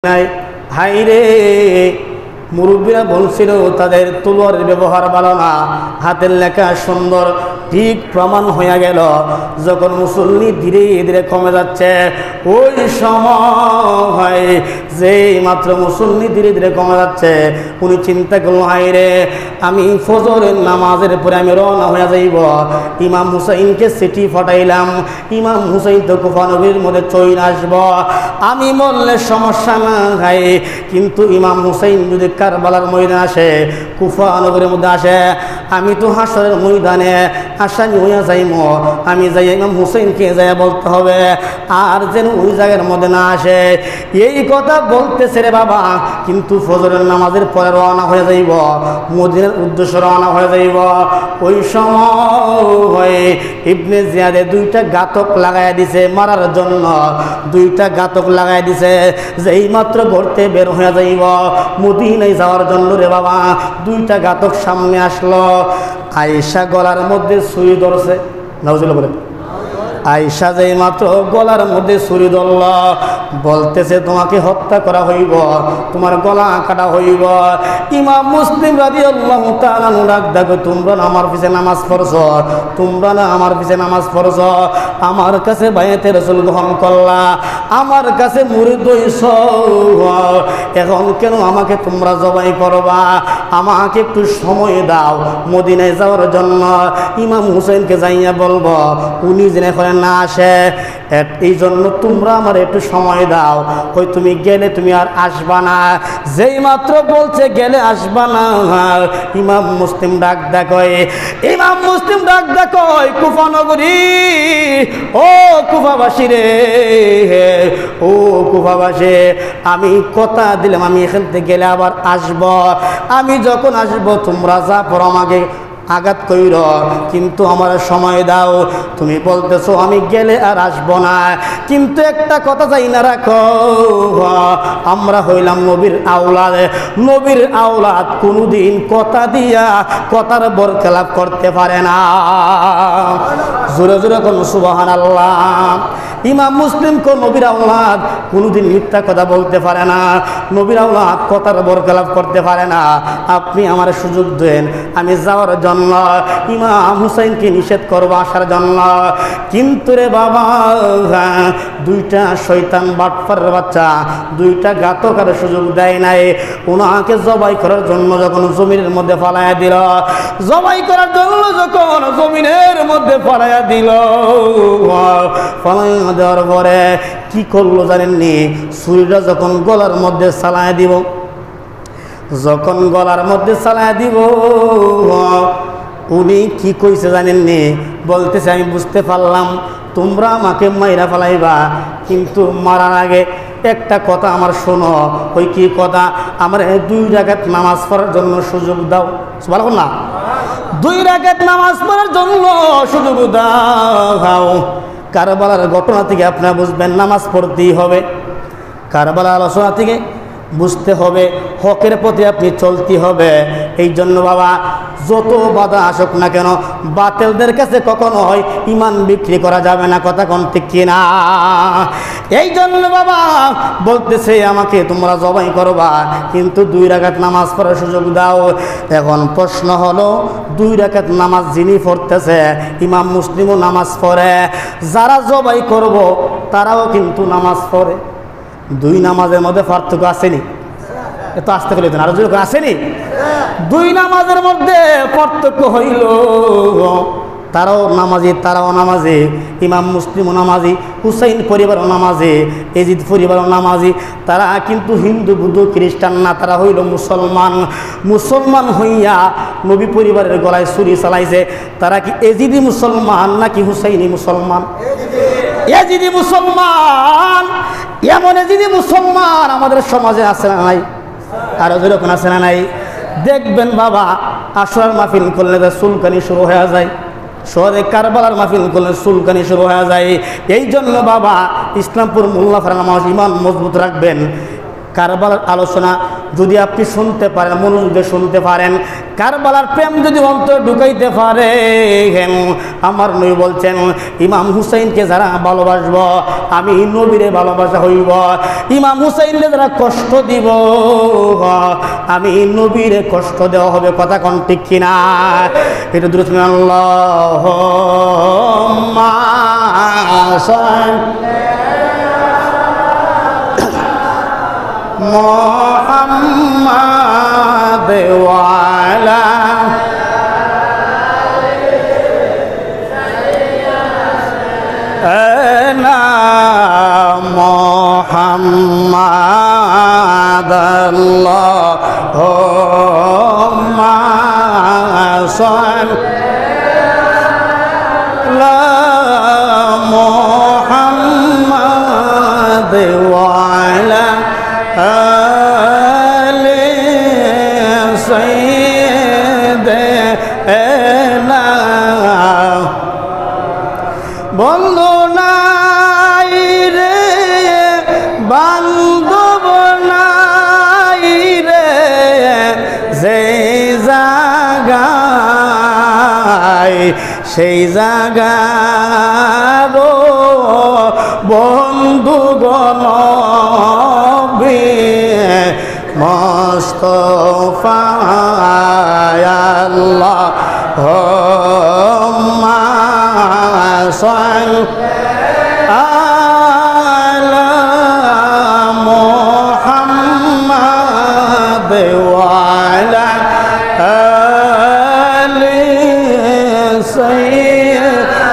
নাই হাইরে মুরব্বীরা বলছিল তাদের তলোয়ারের ব্যবহার ভালো না, হাতের লেখা সুন্দর। ঠিক প্রমাণ হয়ে গেল যখন মুসল্লি ধীরে ধীরে কমে যাচ্ছে, ওই সময় যে মাত্র মুসল্লি ধীরে ধীরে কমে যাচ্ছে, উনি চিন্তা করল হাইরে আমি ফজরের নামাজের পরে আমি রওনা হয়ে যাইব। ইমাম হুসাইনকে চিঠি পাঠাইলাম, ইমাম হুসাইন তো কুফা নগরীর মধ্যে চলে আসব, আমি বললে সমস্যা না হয়, কিন্তু ইমাম হুসাইন যদি কারবালার ময়দানে আসে, কুফা নগরীর মধ্যে আসে, আমি তো হাসরের ময়দানে আসামি হইয়া যাইম। আমি যাই ইমাম হুসাইনকে যাইয়া বলতে হবে আর যেন ওই জায়গার মধ্যে না আসে। এই কথা বলতেছে রে বাবা, কিন্তু ফজরের নামাজের পরে রওনা হয়ে যাইব, মদিনার উদ্দেশ্যে রওনা হয়ে যাইব। ওই সময় ইবনে জিয়াদে দুইটা ঘাতক লাগাই দিছে মারার জন্য, দুইটা ঘাতক লাগাই দিছে। যেই মাত্র ঘুরতে বের হয়ে যাইব মদিনায় যাওয়ার জন্য রে বাবা, দুইটা ঘাতক সামনে আসলো। আয়েশা গলার মধ্যে ছুরি ধরছে, নাউজুবিল্লাহ বলেন। আয়েশা যেই মাত্র গলার মধ্যে ছুরি ধরল, বলতেছে তোমাকে হত্যা করা হইব, তোমার গলা কাটা হইব। ইমাম মুসলিম রাদিয়াল্লাহু তাআলা ডাক দেখো, তোমরা না আমার পিছে নামাজ পড়ছো, তোমরা না আমার পিছে নামাজ পড়ছো, আমার কাছে বায়াতে রাসূল গ্রহণ করলা, আমার কাছে মুরিদ হইছো, এখন কেন আমাকে তোমরা জবাই করবা? আমাকে একটু সময় দাও মদিনায় যাওয়ার জন্য। ইমাম হুসাইনকে যাইয়া বলবো, উনি যেন এখন না আসে, এই জন্য তোমরা আমার একটু সময় দাও। কই তুমি গেলে তুমি আর আসবা না। যেই মাত্র বলছে গেলে আসবা না, ইমাম মুসলিম ডাক দেখয়, ইমাম মুসলিম ডাক দেখয় কুফা নগরী, ও কুফাবাসী রে, ও কুফাবাসী, আমি কথা দিলাম আমি এখান থেকে গেলে আবার আসব। আমি যখন আসব তোমরা যা পর আমাকে আঘাত কইর, কিন্তু আমার সময় দাও। তুমি বলতেছো আমি গেলে আর আসবো না, কিন্তু একটা কথা যাই না রাখো, আমরা হইলাম নবীর আওলাদ। নবীর আওলাদ কোনদিন কথা দিয়া কথার বরখেলাপ করতে পারে না। জোরে জোরে কোন সুবহানাল্লাহ। ইমাম মুসলিম কো নবীর আওলাদ কোনদিন মিথ্যা কথা বলতে পারে না, নবীর আওলাদ কথার বরখেলাপ করতে পারে না। আপনি আমার সুযোগ দেন আমি যাওয়ার জন্য, ইমাম হুসাইনকে নিষেধ করবো আসার জন্য। কিন্তু রে বাবা, দুইটা শয়তান বাটপার বাচ্চা, দুইটা ঘাতকের সুযোগ দেয় নাই। ওনাকে জবাই করার জন্য যখন জমিনের মধ্যে ফালাইয়া দিল, জবাই করার জন্য যখন জমিনের মধ্যে ফালাইয়া দিল, ফালাইয়া দেওয়ার পরে কি করলো জানেননি? ছুরিটা যখন গলার মধ্যে চালায় দিব, যখন গলার মধ্যে চালায় দিব, উনি কি কইছে জানেননি? বলতেছে আমি বুঝতে পারলাম তোমরা আমাকে মাইরা ফেলাইবা, কিন্তু মারার আগে একটা কথা আমার শোনো। ওই কি কথা? আমার 2 রাকাত নামাজ পড়ার জন্য সুযোগ দাও। ভালো না, 2 রাকাত নামাজ পড়ার জন্য সুযোগ দাও। কারবালার ঘটনা থেকে আপনারা বুঝবেন নামাজ পড়তেই হবে, কারবালার আলোচনা থেকে বুঝতে হবে হকের পথে আপনি চলতে হবে। এই জন্য বাবা যত বাধা আসুক না কেন, বাতিলদের কাছে কখনো হয় ইমান বিক্রি করা যাবে না। কথা কোন ঠিক কিনা? এই জন্য বাবা বলতেছে আমাকে তোমরা জবাই করবা, কিন্তু 2 রাকাত নামাজ পড়ার সুযোগ দাও। এখন প্রশ্ন হলো 2 রাকাত নামাজ যিনি পড়তেছে, ইমাম মুসলিমও নামাজ পড়ে, যারা জবাই করব তারাও কিন্তু নামাজ পড়ে। 2 নামাজের মধ্যে পার্থক্য আসেনি? এত আসতে গেলে আরো জোর আসেনি? 2 নামাজের মধ্যে পার্থক্য হইল, তারাও নামাজি, তারাও নামাজি, ইমাম মুসলিমও নামাজি, হুসাইন পরিবারও নামাজি, এজিদ পরিবারও নামাজি। তারা কিন্তু হিন্দু বুদ্ধ খ্রিস্টান না, তারা হইল মুসলমান। মুসলমান হইয়া নবী পরিবারের গলায় ছুরি চালাইছে। তারা কি এজিদি মুসলমান নাকি হুসাইনি মুসলমান? এজিদি মুসলমান। এমন এজিদি মুসলমান আমাদের সমাজে আছে না নাই? আরো যেরকম আছে না নাই? দেখবেন বাবা আশুরার মাহফিল করলে চুলকানি শুরু হয়ে যায়, শহরে কারবালার মাহফিল করলে চুলকানি শুরু হয়ে যায়। এই জন্য বাবা ইসলামপুর মোল্লাপাড়া নামাজ ইমান মজবুত রাখবেন। কারবালার আলোচনা যদি আপনি শুনতে পারেন, মনোযোগ দিয়ে শুনতে পারেন, কারবালার প্রেম যদি অন্তর ঢুকাইতে পারে, আমার নবী বলছেন ইমাম হুসাইনকে যারা ভালোবাসব আমি নবীরে ভালোবাসা হইব, ইমাম হুসাইনকে যারা কষ্ট দিব আমি নবীরে কষ্ট দেওয়া হবে। কথা কোন ঠিক কিনা? এটা দ্রুত আল্লাহুম্মা মুহাম্মাদ ওয়া আলা আলা মুহাম্মাদ আল্লাহুম্মা সাল্লি আলা মুহাম্মাদ ওয়া আলা আলি সাইয়্যিদিনা। বন্ধু নাই রে বান্ধব নাই রে যেই জায়গায় সেই জায়গার বন্ধুগণ মুস্তাফা আল্লাহুম্মা সাল্লি আলা মুহাম্মাদ ওয়া আলা আলি সাইয়্যিদিনা।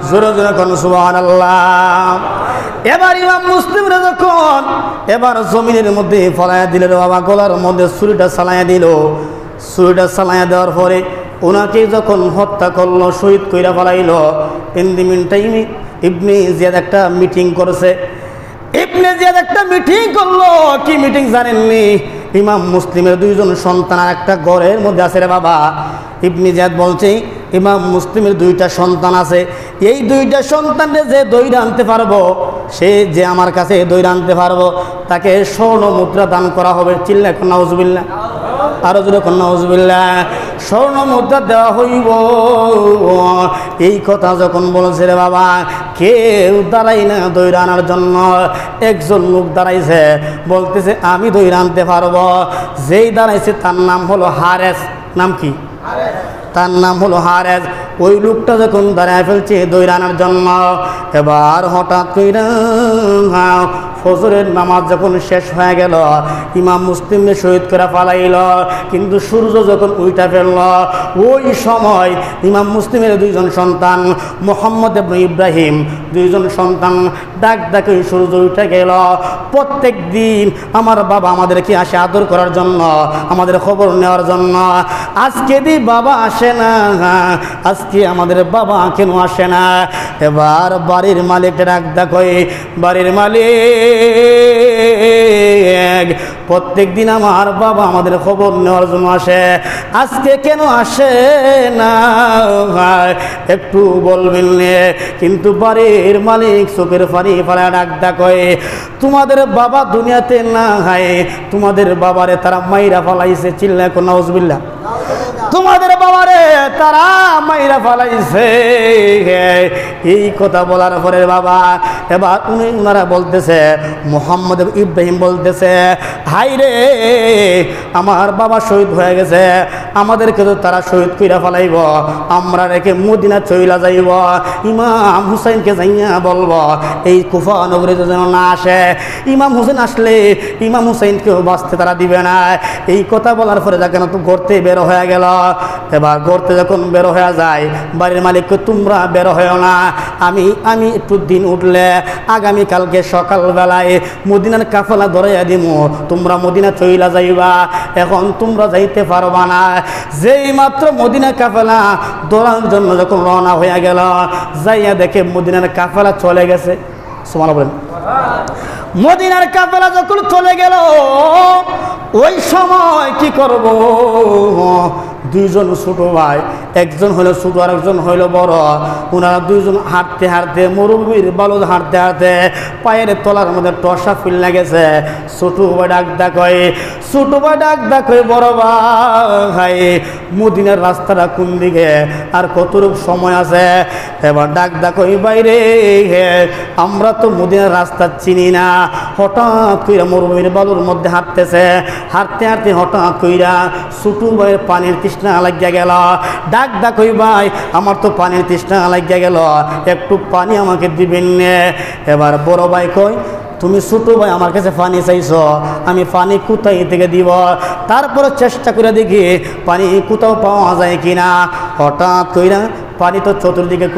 জোরে জোরে কোন সুবহানাল্লাহ। এবার ইমাম মুসলিমরা যখন এবার জমিনের মধ্যে ফলাইয়া দিল, বাবা গলার মধ্যে ছুরিটা চালাইয়া দিল। ছুরিটা চালাইয়া দেওয়ার পরে ওনাকে যখন হত্যা করলো, শহীদ কইরা ফেলাইল, ইন দি মিন টাইমে ইবনে জিয়াদ একটা মিটিং করেছে। ইবনে জিয়াদ একটা মিটিং করলো। কি মিটিং জানেননি? ইমাম মুসলিমের দুইজন সন্তান আর একটা ঘরের মধ্যে আছে রে বাবা। ইবনে জিয়াদ বলছে ইমাম মুসলিমের দুইটা সন্তান আছে, এই দুইটা সন্তানকে যে দইরা আনতে পারবো, সে যে আমার কাছে দইরা আনতে পারবো তাকে স্বর্ণ মুদ্রা দান করা হবে। চিল্লা এখন নাউজুবিল্লাহ, আরো জোরে এখন নাউজুবিল্লাহ। স্বর্ণ মুদ্রা দেওয়া হইব। এই কথা যখন বলছে রে বাবা, কেউ দাঁড়াই না দইরা আনার জন্য। একজন লোক দাঁড়াইছে, বলতেছে আমি দইরা আনতে পারবো। যেই দাঁড়াইছে তার নাম হলো হারেস। নাম কি? তার নাম হলো হারেস। ওই লোকটা যখন দাঁড়ায় ফেলছে দইরা আনার জন্য, এবার হঠাৎ কইরা ফজরের নামাজ যখন শেষ হয়ে গেল, ইমাম মুসলিমকে শহীদ করে পালাইল। কিন্তু সূর্য যখন উইটা ফেলল, ওই সময় ইমাম মুসলিমের দুইজন সন্তান মোহাম্মদ ইবনে ইব্রাহিম, দুইজন সন্তান ডাক ডাকে সূর্য উঠে গেল। প্রত্যেক দিন আমার বাবা আমাদেরকে আসে আদর করার জন্য, আমাদের খবর নেওয়ার জন্য। আজকে দি বাবা আসে না, আজকে আমাদের বাবা কেন আসে না? এবার বাড়ির মালিক ডাক ডাকে, বাড়ির মালিক প্রত্যেক দিন আমার বাবা আমাদের খবর নেওয়ার জন্য আসে, আজকে কেন আসে না একটু বলবেন? কিন্তু বাড়ির মালিক চোখের পানি ফেলা ডাক ডাকে, তোমাদের বাবা দুনিয়াতে না হয়, তোমাদের বাবারে তারা মাইরা ফালাইছে। চিল্লা কোন নাউজুবিল্লাহ। তোমাদের বাবারে তারা মাইরা ফালাইছে। এই কথা বলার পরে বাবা এবার উনারা বলতেছে, মোহাম্মদ ইব্রাহিম বলতেছে, হাই রে আমার বাবা শহীদ হয়ে গেছে, আমাদেরকে তো তারা শহীদ কইরা ফেলাইব, আমরা রেখে মদিনা চইলা যাইব। ইমাম হুসাইনকে যাইয়া বলবো এই কুফা নগরীতে যেন না আসে। ইমাম হুসেন আসলে ইমাম হুসাইনকেও বাঁচতে তারা দিবে না। এই কথা বলার পরে যখন তো ঘরতে বের হয়ে গেল, এবার ঘরতে যখন বের হয়ে যায়, বাড়ির মালিককে তোমরা বের হয়েও না, আমি একটু দিন উঠলে আগামীকালকে সকালবেলায় মদিনার কাফেলা ধরাইয়া দিব, তোমরা মদিনা চইলা যাইবা। এখন তোমরা যাইতে পারবা না। যেই মাত্র মদিনা কাফেলা ধরার জন্য যখন রওনা হয়ে গেল, যাইয়া দেখে মদিনার কাফেলা চলে গেছে। সুবহানাল্লাহ বলেন। মদিনার কাফেলা যখন চলে গেল, ওই সময় কি করব? দুইজন ছোট ভাই, একজন হলো ছোট আর একজন হইলো বড়। ওনারা দুইজন হাঁটতে হাঁটতে মরুভূমির বালু হাঁটতে হাঁটতে পায়ের তলার মধ্যে টসা ফিল লাগেছে। ছোট ভাই ডাক কয়, ছোট ভাই ডাক কয়, বড় ভাই মদিনার রাস্তাটা কোন দিকে, আর কতটুকু সময় আছে? এবার ডাক কই, বাইরে আমরা তো মদিনার রাস্তা চিনি না। হঠাৎ কইরা মরুভূমির বালুর মধ্যে হাঁটতেছে, হাঁটতে হাঁটতে হঠাৎ কইরা ছোট ভাইয়ের পানির তৃষ্ণা লাগিয়া গেল। ডাক কই, ভাই আমার তো পানির তৃষ্ণা লাগিয়া গেল, একটু পানি আমাকে দিবেন না? এবার বড় ভাই কই, তুমি ছোট ভাই আমার কাছে পানি চাইছো, আমি পানি কোথায় থেকে দিব? তারপরে চেষ্টা করে দেখি পানি কোথাও পাওয়া যায় কিনা। হঠাৎ কইরা পানি তো চতুর্দিকে